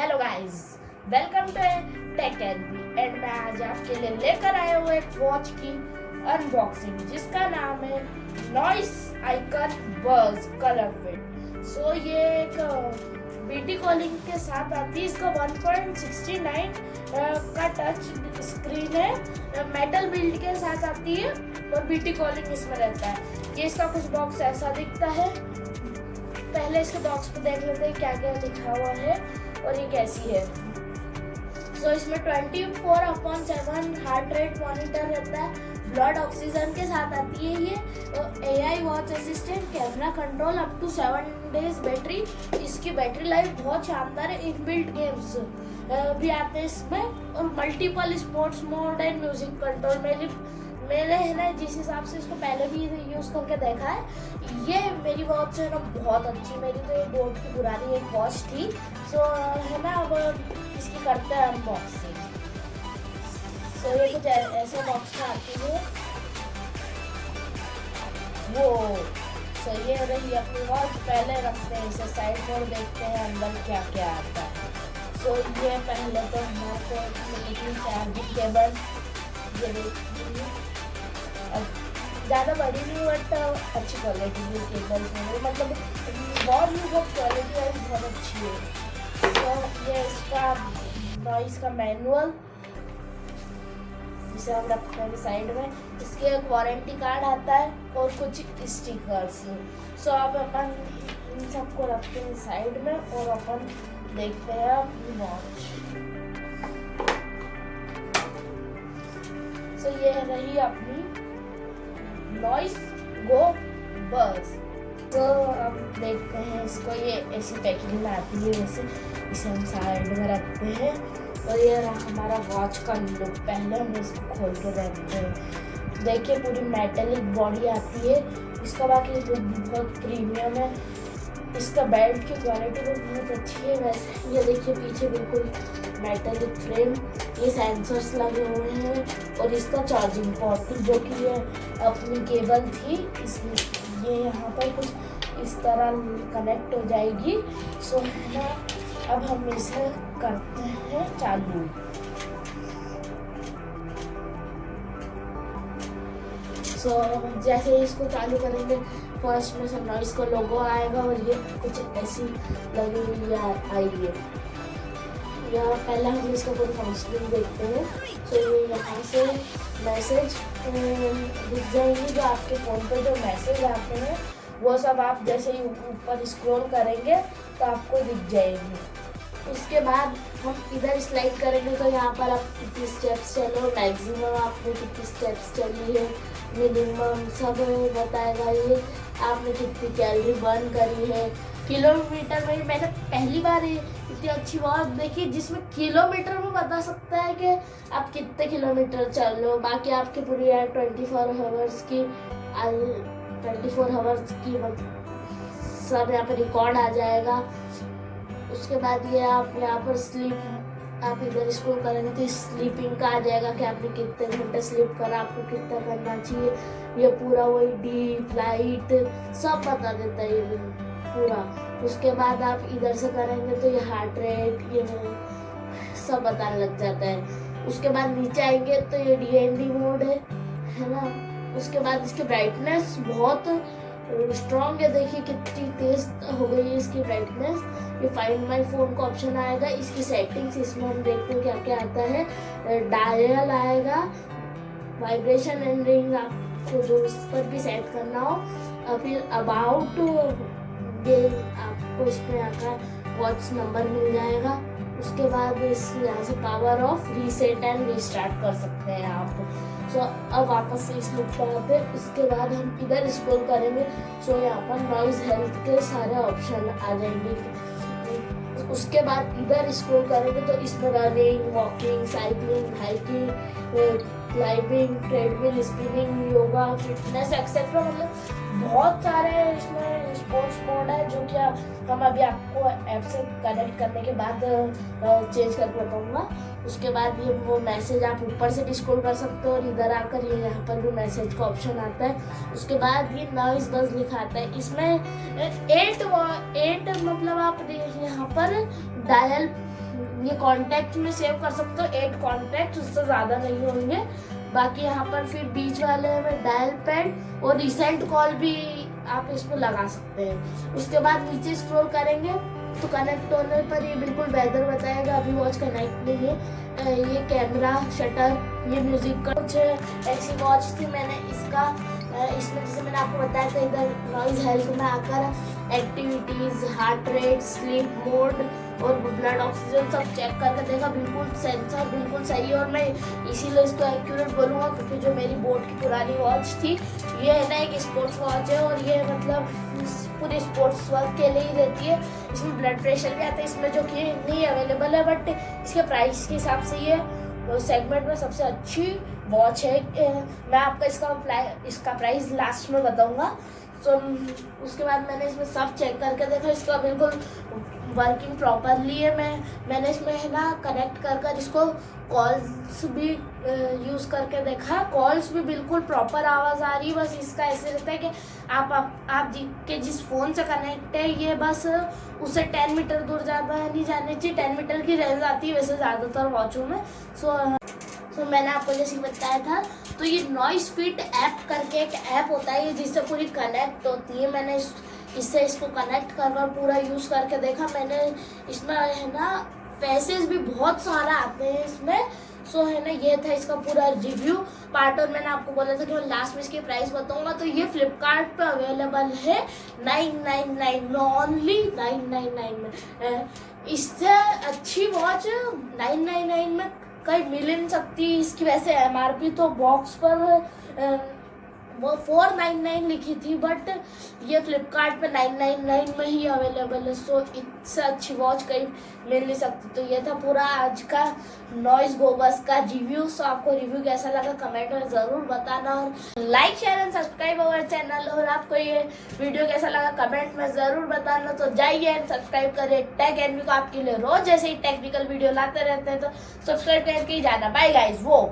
Hello guys, welcome to tech and मैं आज आपके लिए लेकर आया हूँ एक वॉच की अनबॉक्सिंग जिसका नाम है नॉइस आइकन बज कलर फिट। सो ये एक बीटी कॉलिंग के साथ आती है। इसका 1.69 का टच स्क्रीन है, मेटल बिल्ड के साथ आती है और बीटी कॉलिंग इसमें रहता है। ये इसका कुछ बॉक्स ऐसा दिखता है। पहले इसके बॉक्स पे देख लेते हैं क्या क्या लिखा हुआ है और ये कैसी है। सो इसमें 24/7 हार्ट रेट मॉनिटर रहता है, ब्लड ऑक्सीजन के साथ आती है ये, AI watch assistant, camera control, up to 7 days battery. इसकी बैटरी लाइफ बहुत शानदार है। इनबिल्ट गेम्स भी आते हैं इसमें और multiple sports mode and music control. मेरे है ना, जिस हिसाब से इसको पहले भी यूज़ करके देखा है, ये मेरी वॉच है ना बहुत अच्छी। मेरी तो ये बोट की पुरानी एक वॉच थी। सो है ना, अब इसकी करते हैं अनबॉक्सिंग। सो ये कुछ ऐसे बॉक्स में आती है वो। सो ये रही अपनी वॉच। पहले रखते हैं इसे साइड पर, देखते हैं अंदर क्या क्या आता है। सो ये पहले तो हमारे को चार्जिंग केबल, ये देखिए ज़्यादा बड़ी नहीं बट अच्छी क्वालिटी की केबल है, मतलब बहुत क्वालिटी है, बहुत अच्छी है। तो ये इसका नॉइस का मैनुअल जिसे हम रखते हैं साइड में। इसके एक वारंटी कार्ड आता है और कुछ स्टिकर्स। सो अब अपन इन सबको रखते हैं साइड में और अपन देखते हैं अपनी वॉच। सो ये रही अपनी नॉइस गो बज। तो अब देखते हैं इसको। ये ऐसी पैकिंग में आती है, वैसे इसे हम साइड में रखते हैं और ये रहा हमारा वॉच का लुक। पहले हम इसको खोल के देखते हैं। देखिए पूरी मेटेलिक बॉडी आती है इसका, बाकी लुक बहुत प्रीमियम है। इसका बेल्ट की क्वालिटी भी बहुत अच्छी है। वैसे ये देखिए पीछे बिल्कुल मेटेलिक फ्रेम, ये सेंसर्स लगे हुए हैं और इसका चार्जिंग पोर्ट जो कि ये अपनी केबल थी, इसमें ये यहाँ पर कुछ इस तरह कनेक्ट हो जाएगी। सो है ना, अब हम इसे करते हैं चालू। सो जैसे इसको चालू करेंगे, फर्स्ट में से नॉइस का लोगो आएगा और ये कुछ ऐसी लगी हुई आएगी। यहाँ पहले हम इसका पूरी फंक्शनिंग देखते हैं। सो ये यहाँ से मैसेज दिख जाएंगे, जो आपके फ़ोन पे जो मैसेज आते हैं वो सब आप जैसे ही ऊपर स्क्रॉल करेंगे तो आपको दिख जाएंगे। उसके बाद हम इधर स्लाइड करेंगे तो यहाँ पर आप कितनी स्टेप्स चलो, मैक्सिमम आपने कितनी स्टेप्स चली है, मिनिमम सब बताएगा। ये आपने कितनी कैलोरी बर्न करी है, किलोमीटर में। मैंने पहली बार इतनी अच्छी वॉच देखी जिसमें किलोमीटर में बता सकता है कि आप कितने किलोमीटर चल रहे हो। बाकी आपकी पूरी 24 आवर्स की सब यहाँ पर रिकॉर्ड आ जाएगा। उसके बाद ये आप यहाँ पर स्लीप, आप इधर स्क्रॉल करेंगे तो स्लीपिंग का आ जाएगा कि आपने कितने घंटे स्लीप करा, आपको कितना करना चाहिए। ये पूरा वही डीप लाइट सब बता देता है ये पूरा। उसके बाद आप इधर से करेंगे तो ये हार्ट रेट ये सब बताने लग जाता है। उसके बाद नीचे आएंगे तो ये DND मोड है ना। उसके बाद इसकी ब्राइटनेस बहुत स्ट्रॉन्ग है, देखिए कितनी तेज हो गई है इसकी ब्राइटनेस। ये फाइंड माय फोन का ऑप्शन आएगा। इसकी सेटिंग्स, इसमें हम देखते हैं क्या क्या आता है। डायल आएगा, वाइब्रेशन एंड रिंग आपको जो इस पर भी सेट करना हो। फिर अबाउट ये आपको इसमें आकर वॉच नंबर मिल जाएगा। उसके बाद इस यहाँ से power of, reset and restart कर सकते हैं आप। सो अब वापस से इस लुक पर आते हैं। इसके बाद हम इधर स्क्रॉल करेंगे। सो यहाँ पर नॉइज हेल्थ के सारे ऑप्शन आ जाएंगे। उसके बाद इधर स्क्रॉल करेंगे तो इसमें running, walking, cycling, hiking, climbing, treadmill, spinning, yoga, fitness etcetera, मतलब बहुत सारे इसमें स्पोर्ट्स मोड है जो कि हम अभी आपको ऐप से कनेक्ट करने के बाद चेंज करके बताऊंगा। उसके बाद ये वो मैसेज आप ऊपर से भी स्क्रॉल कर सकते हो और इधर आकर ये यहाँ पर भी मैसेज का ऑप्शन आता है। उसके बाद ये नॉइस बज लिखा आता है। इसमें 8 मतलब आप यहाँ पर डायल ये कॉन्टैक्ट में सेव कर सकते हो, 8 कॉन्टैक्ट, उससे ज़्यादा नहीं होंगे। बाकी यहाँ पर फिर बीच वाले में डायल पैड और रिसेंट कॉल भी आप इसमें लगा सकते हैं। उसके बाद नीचे स्क्रॉल करेंगे तो कनेक्ट होने पर ये बिल्कुल वेदर बताएगा, अभी वॉच कनेक्ट नहीं है। ये कैमरा, शटर, ये म्यूजिक का कुछ ऐसी वॉच थी। मैंने इसमें जैसे मैंने आपको बताया था, इधर नॉइज हेल्थ में आकर activities, heart rate, sleep mode और ब्लड ऑक्सीजन सब चेक करके देखा। बिल्कुल सेंसर बिल्कुल सही है और मैं इसीलिए इसको एक्यूरेट बोलूँगा, क्योंकि जो मेरी बोट की पुरानी वॉच थी, ये है ना एक स्पोर्ट्स वॉच है और ये मतलब पूरे स्पोर्ट्स वर्क के लिए ही रहती है। इसमें ब्लड प्रेशर भी आता है, इसमें जो कि नहीं अवेलेबल है, बट इसके प्राइस के हिसाब से ये सेगमेंट में सबसे अच्छी वॉच है। मैं आपका इसका प्राइस लास्ट में बताऊंगा। तो उसके बाद मैंने इसमें सब चेक करके देखा, इसका बिल्कुल वर्किंग प्रॉपरली है। मैंने इसमें है ना कनेक्ट कर इसको कॉल्स भी यूज़ करके देखा, कॉल्स भी बिल्कुल प्रॉपर आवाज़ आ रही है। बस इसका ऐसे रहता है कि आप के जिस फ़ोन से कनेक्ट है, ये बस उससे 10 मीटर दूर ज़्यादा नहीं जाने चाहिए। 10 मीटर की रेंज आती है वैसे ज़्यादातर वॉचों में। सो मैंने आपको जैसे बताया था, तो ये नॉइस फिट ऐप करके एक ऐप होता है जिससे पूरी कनेक्ट होती है। मैंने इससे इसको कनेक्ट कर पूरा यूज़ करके देखा। मैंने इसमें है ना पैसेज भी बहुत सारा आते हैं इसमें। सो है ना, ये था इसका पूरा रिव्यू पार्ट। और मैंने आपको बोला था कि मैं लास्ट में इसके प्राइस बताऊंगा। तो ये फ्लिपकार्ट पे अवेलेबल है 999 में, ओनली 999 में। इससे अच्छी वॉच 999 में कहीं मिल नहीं सकती। इसकी वैसे MRP तो बॉक्स पर वो 499 लिखी थी, बट ये फ्लिपकार्ट पे 999 में ही अवेलेबल है। सो इससे अच्छी वॉच कहीं मिल नहीं सकती। तो ये था पूरा आज का नॉइस गोबस का रिव्यू। सो आपको रिव्यू कैसा लगा कमेंट में ज़रूर बताना, और like share and subscribe our channel. और आपको ये वीडियो कैसा लगा कमेंट में ज़रूर बताना। तो जाइए एंड सब्सक्राइब करिए टेक एनवी को, आपके लिए रोज जैसे ही टेक्निकल वीडियो लाते रहते हैं, तो सब्सक्राइब करके ही जाना। Bye guys. वो